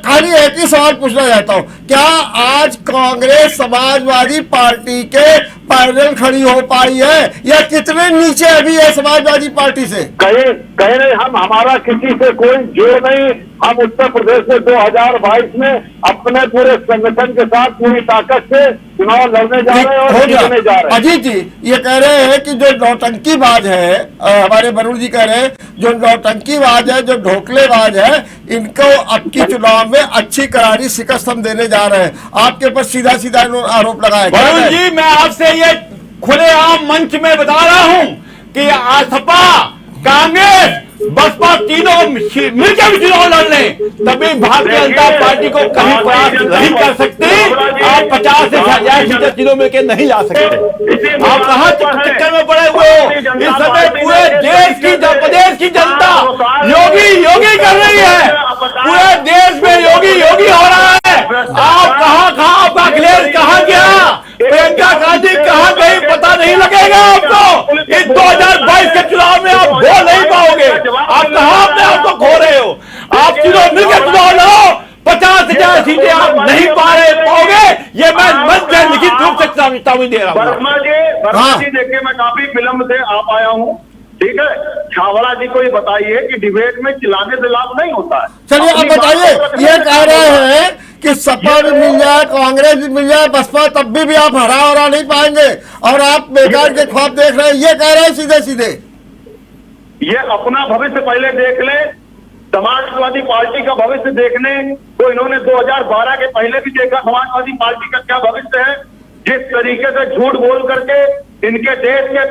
खाली एक ही सवाल पूछना चाहता हूँ, क्या आज कांग्रेस समाजवादी पार्टी के पैरेलल खड़ी हो पाई है या कितने नीचे अभी है समाजवादी पार्टी से? कहीं नहीं, हमारा किसी से कोई जोड़ नहीं। हम उत्तर प्रदेश में 2022 में अपने पूरे संगठन के साथ पूरी ताकत से चुनाव लड़ने जा रहे हैं और जीतने जा रहे हैं। अजीत जी ये कह रहे हैं कि जो नौटंकीबाज है, हमारे वरुण जी कह रहे हैं जो नौटंकीबाज है, जो ढोकलेबाज है, इनको अब की चुनाव में अच्छी करारी शिकस्त हम देने जा रहे हैं। आपके ऊपर सीधा सीधा आरोप लगाया। वरुण जी, मैं आपसे ये खुलेआम मंच में बता रहा हूं कि सपा, कांग्रेस, बसपा तीनों मिलकर भी चुनाव लड़ लें, तभी भारतीय जनता पार्टी को कहीं परास्त नहीं कर सकते। आप 50 से ज्यादा सीटें तीनों मिलकर नहीं ला सकते। आप कहां चक्कर में पड़े हुए हो? इस समय पूरे देश की, प्रदेश की जनता योगी कर रही है। पूरे देश में योगी हो रहा है। आप कहां आपका अखिलेश कहां गया? प्रियंका गांधी कहां गई? पता नहीं लगेगा आपको। इस 2022 के चुनाव में आप बोल नहीं पाओगे। आप कहां अपने आप को खो रहे हो? आप तीनों मिलकर चुनाव लड़ो, 50 से ज्यादा सीटें आप नहीं पाओगे। ये मैं मंच में लिखित रूप से चेतावनी दे रहा हूं। वर्मा जी देखिए, मैं काफी विलंब से आ पाया हूँ, ठीक है। छावड़ा जी को ये बताइए कि डिबेट में चिल्लाने से लाभ नहीं होता है। चलिए आप बताइए, ये कह रहे हैं कि सपा भी मिल जाए, कांग्रेस भी मिल जाए, बसपा, तब भी आप हरा नहीं पाएंगे और आप बेकार के ख्वाब देख रहे हैं, ये कह रहे हैं सीधे सीधे। ये अपना भविष्य पहले देख ले। समाजवादी पार्टी का भविष्य देखने तो इन्होंने 2012 के पहले भी देखा समाजवादी पार्टी का क्या भविष्य है। जिस तरीके से झूठ बोल करके इनके देश के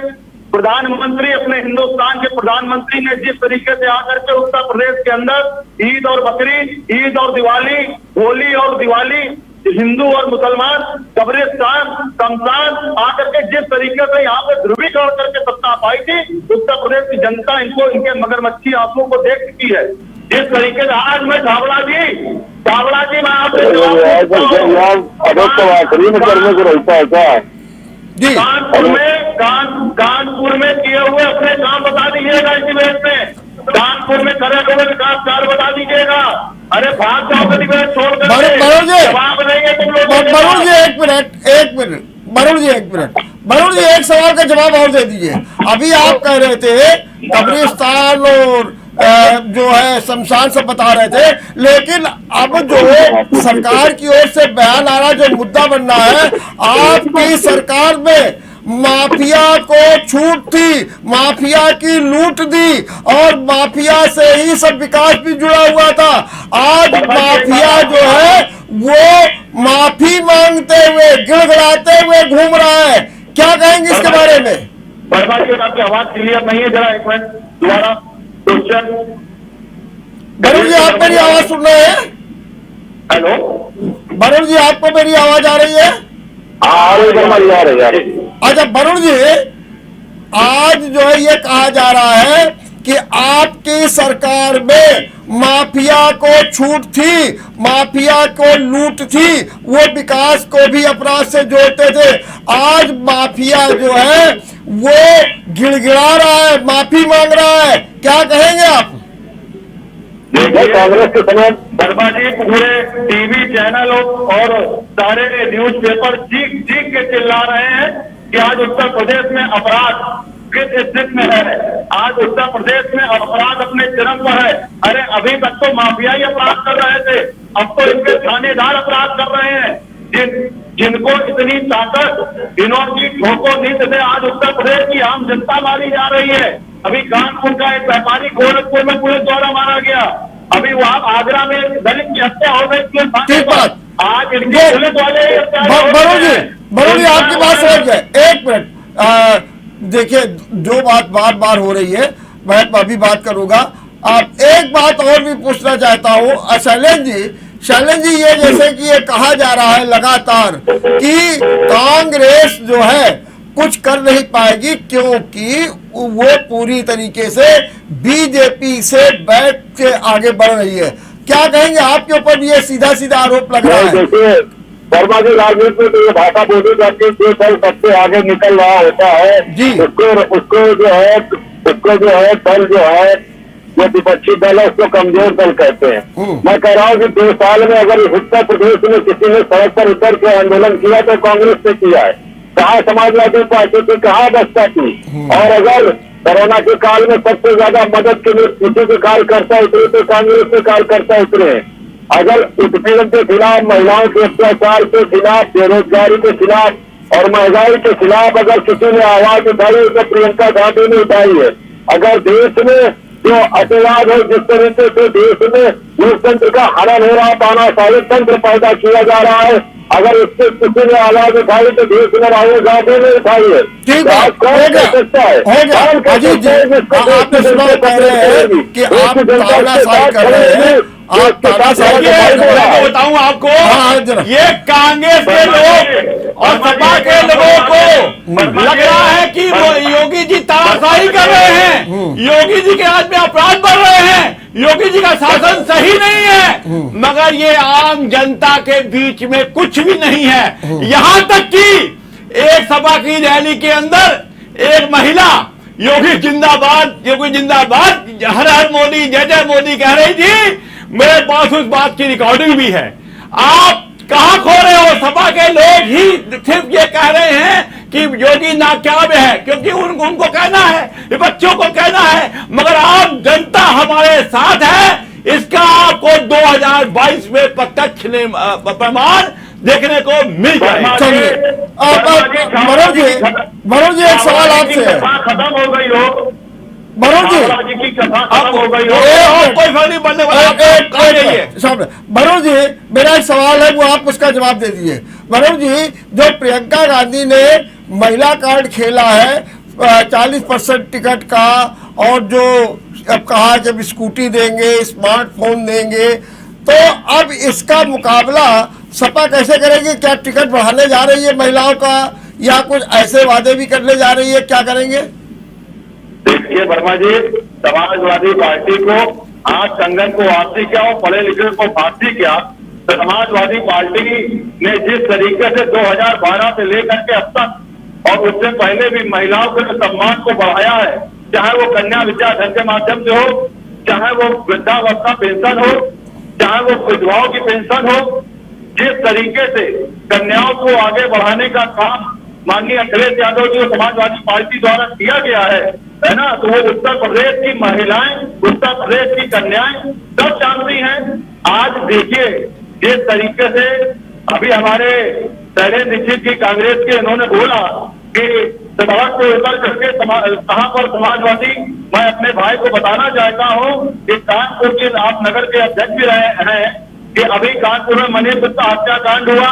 प्रधानमंत्री, अपने हिंदुस्तान के प्रधानमंत्री ने जिस तरीके से आकर के उत्तर प्रदेश के अंदर ईद और बकरीद, ईद और दिवाली, होली और दिवाली, हिंदू और मुसलमान, कब्रिस्तान, शमशान आकर के जिस तरीके से यहाँ पे ध्रुवीकरण करके सत्ता पाई थी, उत्तर प्रदेश की जनता इनको, इनके मगरमच्छी आंसुओं को देख चुकी है। जिस तरीके से आज मैं छावड़ा जी मैं आपसे कानपुर में किए हुए अपने काम बता दीजिएगा। इस डिबेट में कानपुर में करे हुए विकास कार्य बता दीजिएगा। अरे भाग जाओ का डिबेट छोड़ कर जवाब देंगे तुम लोग। वरुण जी एक मिनट वरुण जी एक सवाल का जवाब और दे दीजिए। अभी आप कह रहे थे कब्रिस्तान और जो है शमशान से बता रहे थे, लेकिन अब जो सरकार की ओर से बयान आ रहा, जो मुद्दा बन रहा है, आपकी सरकार में माफिया को छूट थी, माफिया की लूट दी और माफिया से ही सब विकास भी जुड़ा हुआ था। आज माफिया जो है वो माफी मांगते हुए, गिड़गिड़ाते हुए घूम रहा है। क्या कहेंगे इसके बारे में? वर्मा जी, आपकी आवाज क्लियर नहीं है, जरा एक मिनट दोबारा क्वेश्चन। वरुण जी, आप मेरी आवाज सुन रहे हैं? हेलो, वरुण जी, आपको मेरी आवाज आ रही है? अच्छा वरुण जी, आज जो है ये कहा जा रहा है कि आपकी सरकार में माफिया को छूट थी, माफिया को लूट थी, वो विकास को भी अपराध से जोड़ते थे। आज माफिया जो है वो गिड़गिड़ा रहा है, माफी मांग रहा है। क्या कहेंगे आप? देखिए, कांग्रेस के समय वर्मा जी पूरे टीवी चैनल और सारे न्यूज पेपर चीख चीख के चिल्ला रहे हैं कि आज उत्तर प्रदेश में अपराध किस स्थिति में है, आज उत्तर प्रदेश में अपराध अपने चरम पर है। अरे अभी तक तो माफिया ही अपराध कर रहे थे, अब तो इनके थानेदार अपराध कर रहे हैं। जिनको इतनी ताकत, इन्होंने ठोको नीति से आज उत्तर प्रदेश की आम जनता मारी जा रही है। अभी कानपुर का एक व्यापारी गोरखपुर में पुलिस द्वारा मारा गया, अभी वहां आगरा में दलित की हत्या हो गई। ठीक बात। आज इनके पुलिस वाले वरुण जी आपकी बात समझ गए। एक मिनट, देखिए जो बात बार बार हो रही है मैं अभी बात करूंगा। आप एक बात और भी पूछना चाहता हूं शैलेंद्र जी, ये जैसे कि ये कहा जा रहा है लगातार कि कांग्रेस जो है कुछ कर नहीं पाएगी क्योंकि वो पूरी तरीके से बीजेपी से बैठ के आगे बढ़ रही है। क्या कहेंगे? आपके ऊपर भी ये सीधा सीधा आरोप लग रहा है। देखिए वर्मा जी, राजनीति में तो ये भाषा बोली जाती है, जो दल सबसे आगे निकल रहा होता है जी, उसको जो है दल जो है, जो विपक्षी दल है, उसको कमजोर दल कहते हैं। मैं कह रहा हूँ कि 2 साल में अगर उत्तर प्रदेश में किसी ने सड़क पर उतर के आंदोलन किया तो कांग्रेस ने किया है। कहाँ समाजवादी पार्टी थी, कहाँ बसपा थी? और अगर कोरोना के काल में सबसे ज्यादा मदद के लिए किसी के कार्यकर्ता उतरे तो कांग्रेस के कार्यकर्ता उतरे। अगर उत्पीड़न के खिलाफ, महिलाओं के अत्याचार के खिलाफ, बेरोजगारी के खिलाफ और महंगाई के खिलाफ अगर किसी ने आवाज उठाई तो प्रियंका गांधी ने उठाई है। अगर देश में जो अतिवाद है, जिस तरीके से देश में लोकतंत्र का हनन हो रहा है, तानाशाही तंत्र पैदा किया जा रहा है, अगर इससे किसी ने आवाज उठाई तो देश में राहुल गांधी ने उठाई है। ठीक है, अजीत जी, आपने सुना कह रहे हैं कि आप तानाशाही कर रहे हैं, आप तानाशाही मैं बताऊं आपको, ये कांग्रेस के लोग और सपा के लोगों को लग रहा है कि वो योगी जी तानाशाही कर रहे हैं, योगी जी के राज में अपराध बढ़ रहे हैं, योगी जी का शासन सही नहीं है, मगर ये आम जनता के बीच में कुछ भी नहीं है। यहां तक कि एक सभा की रैली के अंदर एक महिला योगी जिंदाबाद, योगी जिंदाबाद, हर हर मोदी, जय जय मोदी कह रही थी। मेरे पास उस बात की रिकॉर्डिंग भी है। आप कहां खो रहे हो? सभा के लोग ही सिर्फ ये कह रहे हैं कि योगी नाकाम है, क्योंकि उनको कहना है, विपक्षियों को कहना है, मगर आम जनता हमारे साथ है। इसका आपको 2022 में प्रत्यक्ष प्रमाण देखने को मिल जाएगा। वरुण जी एक सवाल आपसे है। खत्म हो गई हो वरुण जी, की कथा खत्म हो गई हो, कोई फर्क नहीं पड़ने वाला। वरुण जी, मेरा एक सवाल है, वो आप उसका जवाब दे दीजिए। वरुण जी, जो प्रियंका गांधी ने महिला कार्ड खेला है 40% टिकट का, और जो अब कहा जब स्कूटी देंगे, स्मार्टफोन देंगे, तो अब इसका मुकाबला सपा कैसे करेगी? क्या टिकट बढ़ाने जा रही है महिलाओं का, या कुछ ऐसे वादे भी करने जा रही है? क्या करेंगे? देखिए वर्मा जी, समाजवादी पार्टी को आज कंगन को वापसी किया और पढ़े लिखे को फांसी किया। तो समाजवादी पार्टी ने जिस तरीके से 2012 से लेकर के अब तक और उससे पहले भी महिलाओं के सम्मान को बढ़ाया है, चाहे वो कन्या विद्याधन के माध्यम से हो, चाहे वो वृद्धावस्था पेंशन हो, चाहे वो विधवाओं की पेंशन हो, जिस तरीके से कन्याओं को आगे बढ़ाने का काम माननीय अखिलेश यादव जी और समाजवादी पार्टी द्वारा किया गया है, है ना, तो वो उत्तर प्रदेश की महिलाएं, उत्तर प्रदेश की कन्याएं सब जानती हैं। आज देखिए जिस तरीके से अभी हमारे शैलेंद्र दीक्षित की कांग्रेस के इन्होंने बोला कि सड़क को उतर करके कहां पर समाजवादी, मैं अपने भाई को बताना चाहता हूं कि कानपुर के आप नगर के अध्यक्ष भी रहे हैं कि अभी कानपुर में मनीष गुप्ता हत्याकांड हुआ,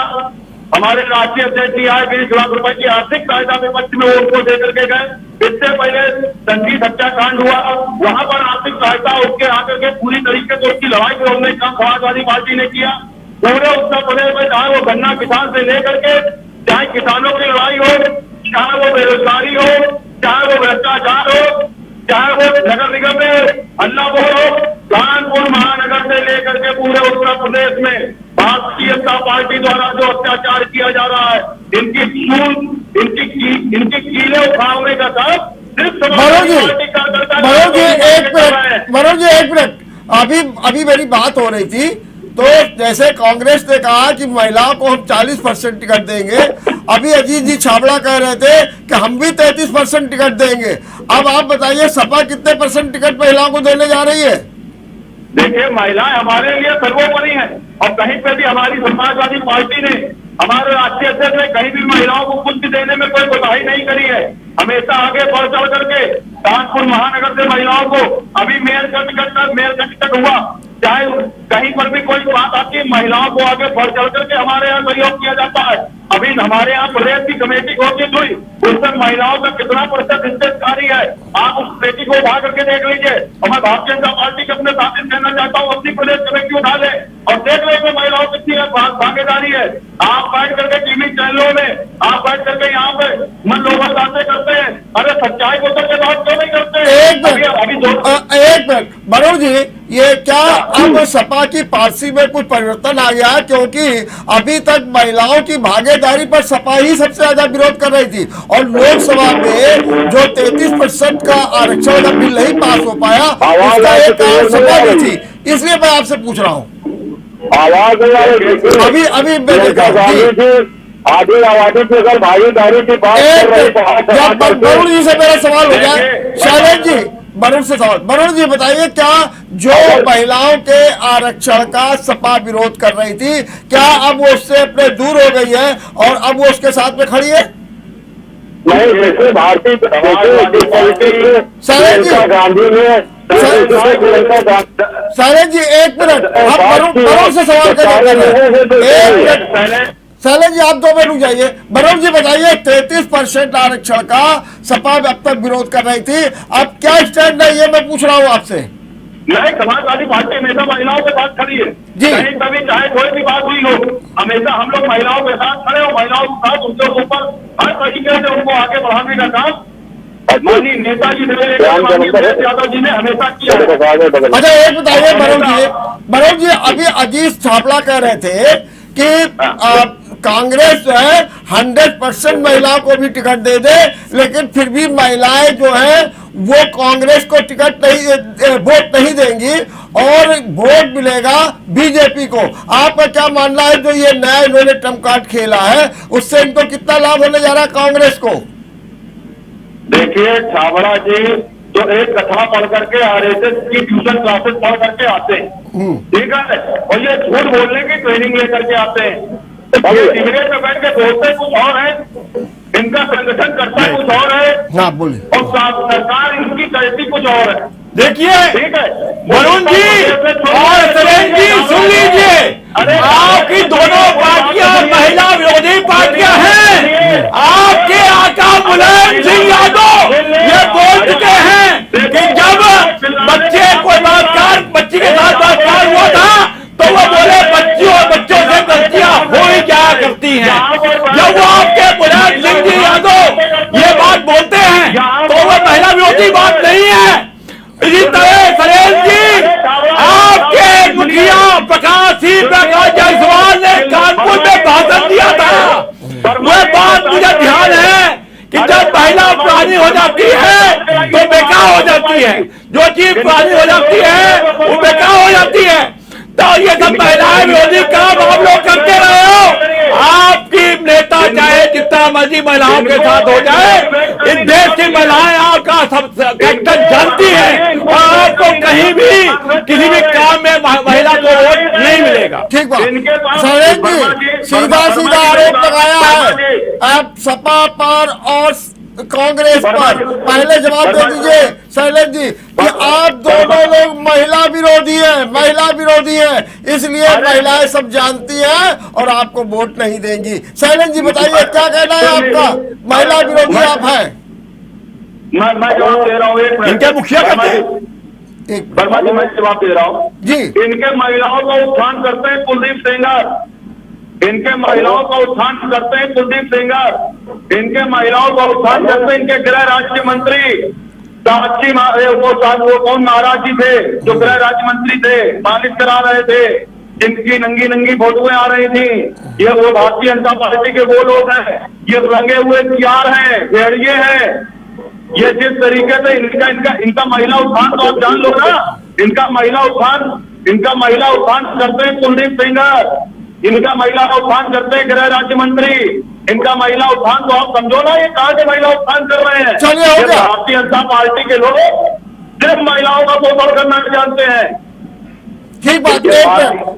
हमारे राष्ट्रीय अध्यक्ष जी आए 20 लाख रुपए की आर्थिक सहायता विपक्ष में उनको दे करके गए। इससे पहले संगीत हत्याकांड हुआ, वहां पर आर्थिक सहायता उसके आकर के पूरी तरीके से उसकी लड़ाई को हमने समाजवादी पार्टी ने किया। पूरे उत्तर प्रदेश में चाहे वो गन्ना किसान से लेकर के, चाहे किसानों की लड़ाई हो, चाहे वो बेरोजगारी हो, चाहे वो भ्रष्टाचार हो, चाहे वो नगर निगम में अन्ना बोल हो, कानपुर महानगर से लेकर के पूरे उत्तर प्रदेश में भारतीय जनता पार्टी द्वारा जो अत्याचार किया जा रहा है, इनकी कीले उखाड़ने का काम सिर्फ मनोज जी एक मिनट, अभी मेरी बात हो रही थी, तो जैसे कांग्रेस ने कहा कि महिलाओं को हम 40% टिकट देंगे, अभी अजीत जी छाबड़ा कह रहे थे कि हम भी 33% टिकट देंगे। अब आप बताइए सपा कितने % टिकट महिलाओं को देने जा रही है? देखिए महिलाएं हमारे लिए सर्वोपरि हैं और कहीं पे भी हमारी समाजवादी पार्टी ने, हमारे राष्ट्रीय अध्यक्ष ने कहीं भी महिलाओं को कुछ देने में कोई कोताही नहीं करी है। हमेशा आगे बढ़ चढ़ करके कानपुर महानगर से महिलाओं को, अभी मेयर का टिकट हुआ, चाहे कहीं पर भी कोई बात आती है महिलाओं को आगे बढ़ चढ़ करके हमारे यहाँ सहयोग किया जाता है। अभी हमारे यहाँ प्रदेश की कमेटी घोषित हुई, उसमें महिलाओं का कितना % हिस्सेदारी है, आप उस कमेटी को उठा करके देख लीजिए। और मैं भारतीय जनता पार्टी के अपने साथी कहना चाहता हूँ अपनी प्रदेश कमेटी उठा ले और देख ले कि महिलाओं की कितनी भागीदारी है। आप बैठ करके टीवी चैनलों में, आप बैठ करके यहाँ पे मन लोग बातें करते हैं, अरे सच्चाई को तो बात क्यों नहीं करते? एक मिनट मनोज जी, ये क्या अब सपा की पार्टी में कुछ परिवर्तन आ गया? क्योंकि अभी तक महिलाओं की भागीदारी पर सपा ही सबसे ज्यादा विरोध कर रही थी और लोकसभा में जो 33% का आरक्षण का बिल नहीं पास हो पाया, उसका एक कारण सपा भी थी, इसलिए मैं आपसे पूछ रहा हूँ। अभी आधी आबादी की अगर भागीदारी की बात वरुण जी से मेरा सवाल हो जाए, शैलेंद्र जी वरुण से सवाल, वरुण जी बताइए क्या जो महिलाओं के आरक्षण का सपा विरोध कर रही थी, क्या अब वो उससे अपने दूर हो गई है और अब वो उसके साथ में खड़ी है? नहीं, जैसे भारतीय गांधी ने शैलेंद्र जी एक मिनट, आप वरुण से सवाल करें। शैलेंद्र जी आप 2 मिनट रुक जाइए। वरुण जी बताइए 33% आरक्षण का सपा अब तक विरोध कर रही थी, अब क्या स्टैंड है ये मैं पूछ रहा हूँ आपसे। नहीं, समाजवादी पार्टी हमेशा महिलाओं के साथ खड़ी है जी, कहीं कभी चाहे कोई भी बात हुई हो, हमेशा हम लोग महिलाओं के साथ खड़े हो, महिलाओं के साथ उनके ऊपर हर तरीके से उनको आगे बढ़ाने का काम माननीय नेताजी यादव जी ने हमेशा किया। अच्छा एक बताइए वरुण जी अभी अजीत छाबड़ा कह रहे थे कि कांग्रेस जो है 100% महिलाओं को भी टिकट दे दे, लेकिन फिर भी महिलाएं जो है वो कांग्रेस को टिकट नहीं, वोट नहीं देंगी और वोट मिलेगा बीजेपी को। आपका क्या मानना है जो ये नया इन्होंने ट्रम्प कार्ड खेला है उससे इनको कितना लाभ होने जा रहा है कांग्रेस को? देखिए छाबड़ा जी जो एक कथा पढ़ करके आरएसएस की ट्यूशन क्लासेस पढ़ करके आते हैं, ठीक है, और ये झूठ बोलने की ट्रेनिंग लेकर के आते हैं। डिबेट में बैठ के बोलते कुछ और है, इनका संगठन करता कुछ और है, और सरकार इनकी करती कुछ और है। देखिए ठीक है वरुण जी और शैलेंद्र जी सुन लीजिए, आपकी दोनों पार्टियां महिला विरोधी पार्टियां हैं। आपके आका मुलायम सिंह यादव ये बोल चुके हैं कि जब बच्ची के साथ बलात्कार हुआ था तो वो बोले बच्चियों और बच्चों से गलतियां हो ही क्या करती हैं। जब वो आपके मुलायम सिंह जी यादव ये बात बोलते हैं तो वो महिला विरोधी बात नहीं है। इसी तरह शैलेंद्र जी आपके मुखिया प्रकाश जायसवाल ने कानपुर में भाषण दिया था, वह बात मुझे ध्यान है कि जब महिला अपराधी हो जाती है तो बेकार हो जाती है, जो चीज अपराधी हो जाती है वो बेकार हो जाती है। तो ये सब महिलाएं विरोधी काम आप लोग करते रहे हो। आपकी नेता चाहे जितना मर्जी महिलाओं के साथ हो जाए, इस देश की महिलाएं आपका सब कैप्टन जानती है और आपको कहीं भी किसी भी काम में महिला को वोट नहीं मिलेगा। ठीक बात। शैलेश जी, सीधा सीधा आरोप लगाया है आप सपा पर और कांग्रेस पर। पहले जवाब दे दीजिए शैलेश जी कि आप दोनों लोग महिला विरोधी हैं, इसलिए महिलाएं सब जानती हैं और आपको वोट नहीं देंगी। शैलेश जी बताइए क्या कहना है आपका, महिला विरोधी आप हैं? मैं जवाब दे रहा हूँ, एक मिनट। इनके मुखिया कहते हैं। वर्मा जी मैं जवाब दे रहा हूँ जी। इनके महिलाओं का उत्थान करते हैं कुलदीप सेंगर, इनके महिलाओं का उत्थान करते हैं कुलदीप सेंगर, इनके महिलाओं का उत्थान करते हैं इनके गृह राज्य मंत्री साक्षी वो कौन महाराज जी थे जो गृह राज्य मंत्री थे, मालिश करा रहे थे, जिनकी नंगी नंगी फोटोएं आ रही थी। ये वो भारतीय जनता पार्टी के वो लोग हैं, ये रंगे हुए हथियार हैं, भेड़िए हैं। ये जिस तरीके से इनका महिला उत्थान तो आप जान लो ना, इनका महिला उत्थान करते हैं कुलदीप सेंगर, इनका महिला उत्थान करते हैं गृह राज्य मंत्री, इनका महिला उत्थान तो आप समझो ना, ये कहां से महिला उत्थान कर रहे हैं? चलिए हो गया। भारतीय जनता पार्टी के लोग सिर्फ महिलाओं का पोषण करना जानते हैं। ठीक बात।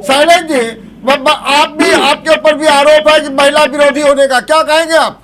शैलेश जी आप भी, आपके ऊपर भी आरोप है कि महिला विरोधी होने का, क्या कहेंगे आप?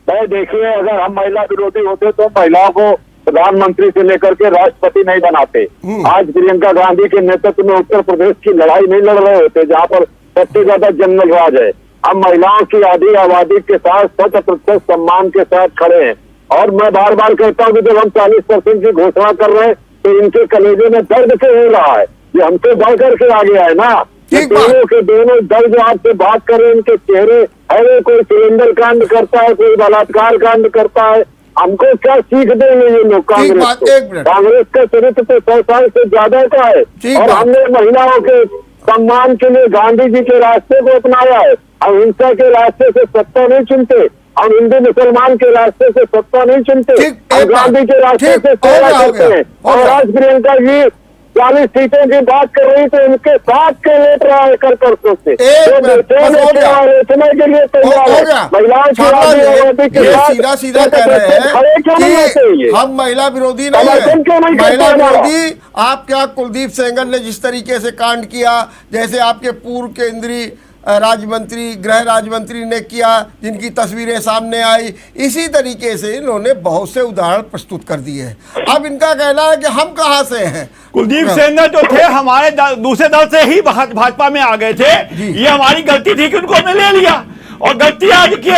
भाई देखिए, अगर हम महिला विरोधी होते तो महिलाओं को प्रधानमंत्री से लेकर के राष्ट्रपति नहीं बनाते। आज प्रियंका गांधी के नेतृत्व में उत्तर प्रदेश की लड़ाई नहीं लड़ रहे होते, जहाँ पर सबसे ज्यादा जंगल राज है। हम महिलाओं की आधी आबादी के साथ 100% सम्मान के साथ खड़े हैं। और मैं बार बार कहता हूँ कि जब हम 40% की घोषणा कर रहे हैं तो इनके कलेजे में दर्द क्यों हो रहा है? ये हमसे बढ़ करके आगे आए ना। दोनों के दोनों दर्द आपसे बात कर रहे हैं, इनके चेहरे है, कोई सिलेंडर कांड करता है, कोई बलात्कार कांड करता है। हमको क्या सीख देंगे ये लोग? कांग्रेस का चरित्र तो 100 साल से ज्यादा का है। और हमने महिलाओं के सम्मान के लिए गांधी जी के रास्ते को अपनाया है। हम हिंसा के रास्ते से सत्ता नहीं चुनते, हम हिंदू मुसलमान के रास्ते से सत्ता नहीं चुनते, हम गांधी के रास्ते से सेवा करते हैं। और आज प्रियंका जी 40 सीटों की बात कर रही तो इनके साथ के लेट रहा है कल परसों से, इतने के लिए तैयार है। महिलाओं की आबादी के साथ सीधा सीधा कह रहे हैं कि हम महिला विरोधी नहीं है। महिला विरोधी आप क्या? कुलदीप सेंगर ने जिस तरीके से कांड किया, जैसे आपके पूर्व केंद्रीय राज्य मंत्री, गृह राज्य मंत्री ने किया, जिनकी तस्वीरें सामने आई, इसी तरीके से इन्होंने बहुत से उदाहरण प्रस्तुत कर दिए हैं। अब इनका कहना है कि हम कहां से हैं? कुलदीप सेंगर जो थे हमारे दूसरे दल से ही भाजपा में आ गए थे। ये हमारी गलती थी कि उनको हमने ले लिया, और गलती आज के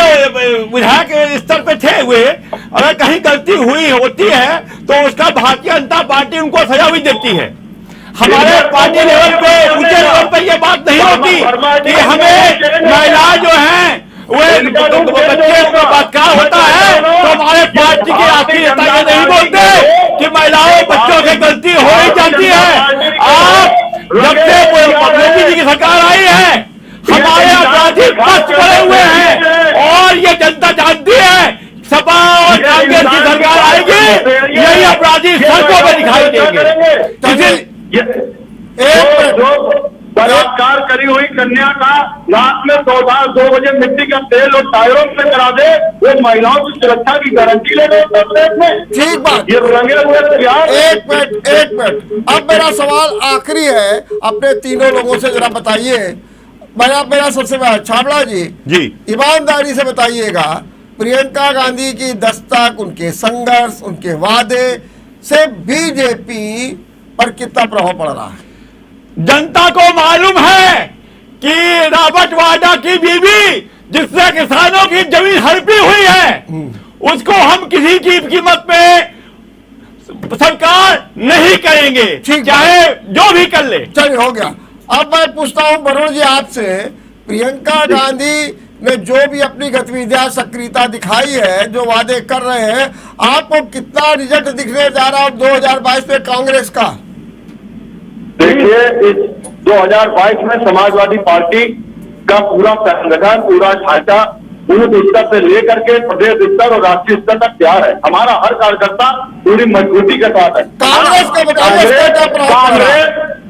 विधायक स्तर पे थे हुए। अगर कहीं गलती हुई होती है तो उसका भारतीय जनता पार्टी उनको सजा भी देती है। हमारे पार्टी लेवल पे, ऊंचे लेवल पे ये बात नहीं होती कि हमें महिला जो हैं वो बच्चे को बलात्कार होता है तो हमारे पार्टी के आखिरी नेता ये नहीं बोलते कि महिलाओं बच्चों की गलती हो ही जाती है। आप जब से मोदी जी की सरकार आई है हमारे अपराधी कष्ट पड़े हुए हैं, और ये जनता जानती है सपा और कांग्रेस की सरकार आएगी, यही अपराधी सड़कों पर दिखाई देंगे। जो बलात्कार करी हुई कन्या का रात में 2 बजे मिट्टी का तेल और टायरों में करा दे, वो महिलाओं की सुरक्षा की गारंटी ले रहे। ठीक बात। ये रंगे हुए तैयार। एक मिनट अब मेरा सवाल आखिरी है, अपने तीनों लोगों से जरा बताइए। मेरा सबसे पहले छाबड़ा जी ईमानदारी से बताइएगा, प्रियंका गांधी की दस्तक, उनके संघर्ष, उनके वादे से बीजेपी पर कितना प्रभाव पड़ रहा है? जनता को मालूम है कि रॉबर्ट वाड्रा की बीवी जिससे किसानों की जमीन हड़पी हुई है, उसको हम किसी की कीमत पे स्वीकार नहीं करेंगे, चाहे जो भी कर ले। चलिए हो गया। अब मैं पूछता हूं वरुण जी आपसे, प्रियंका गांधी ने जो भी अपनी गतिविधियां सक्रियता दिखाई है, जो वादे कर रहे हैं, आपको कितना रिजल्ट दिखने जा रहा है 2022 में कांग्रेस का? देखिए, इस 2022 में समाजवादी पार्टी का पूरा संगठन, पूरा ढांचा बूथ स्तर से लेकर के प्रदेश स्तर और राष्ट्रीय स्तर तक तैयार है। हमारा हर कार्यकर्ता पूरी मजबूती के साथ है।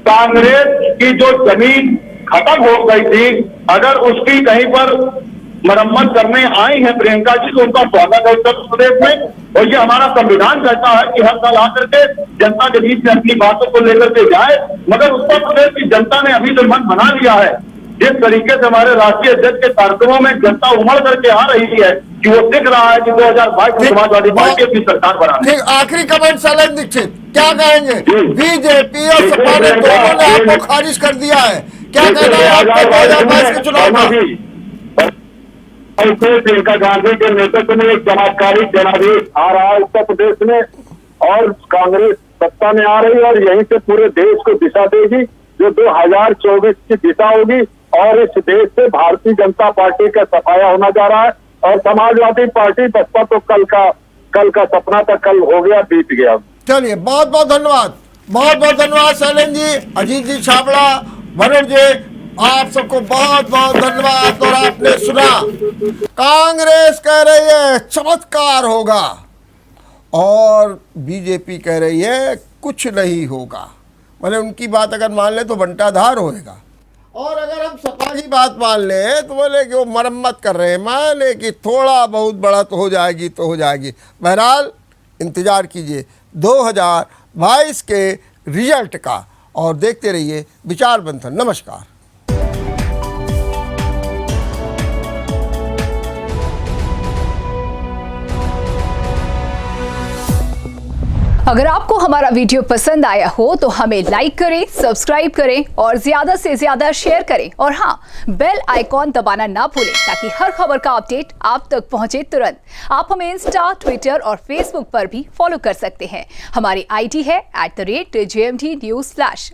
कांग्रेस की जो जमीन खत्म हो गई थी, अगर उसकी कहीं पर मरम्मत करने आई है प्रियंका जी, तो उनका स्वागत है उत्तर प्रदेश में। और ये हमारा संविधान कहता है कि हर साल आकर के जनता के बीच में अपनी बातों को लेकर के जाए, मगर उत्तर प्रदेश की जनता ने अभी तो मन बना लिया है। जिस तरीके से हमारे राष्ट्रीय अध्यक्ष के कार्यक्रमों में जनता उमड़ करके आ रही है कि वो दिख रहा है कि 2022 में समाजवादी पार्टी अपनी सरकार बनाने। ठीक, आखिरी कमेंट शैलेंद्र दीक्षित क्या कहेंगे? बीजेपी और सपा ने दोनों ने आपको खारिज कर दिया है, क्या कहना है आपका 2022 के चुनाव का? प्रियंका गांधी के नेतृत्व में एक चमत्कारी जनादेश आ रहा है उत्तर प्रदेश में, और कांग्रेस सत्ता में आ रही है और यहीं से पूरे देश को दिशा देगी, जो 2024 की दिशा होगी। और इस देश से भारतीय जनता पार्टी का सफाया होना जा रहा है, और समाजवादी पार्टी बसपा तो कल का सपना था, कल हो गया, बीत गया। चलिए, बहुत बहुत धन्यवाद, बहुत बहुत धन्यवाद शैलेंद्र जी, अजीत जी छाबड़ा, वरुण जी, आप सबको बहुत बहुत धन्यवाद। और आपने सुना, कांग्रेस कह रही है चमत्कार होगा और बीजेपी कह रही है कुछ नहीं होगा। मतलब उनकी बात अगर मान ले तो बंटाधार होएगा, और अगर हम सपा की बात मान ले तो बोले कि वो मरम्मत कर रहे हैं, मान ले कि थोड़ा बहुत बड़ा तो हो जाएगी तो हो जाएगी। बहरहाल इंतज़ार कीजिए 2022 के रिजल्ट का और देखते रहिए विचार मंथन। नमस्कार। अगर आपको हमारा वीडियो पसंद आया हो तो हमें लाइक करें, सब्सक्राइब करें और ज्यादा से ज्यादा शेयर करें। और हाँ, बेल आइकॉन दबाना ना भूलें ताकि हर खबर का अपडेट आप तक पहुंचे तुरंत। आप हमें इंस्टा, ट्विटर और फेसबुक पर भी फॉलो कर सकते हैं। हमारी आईडी है @JMT News।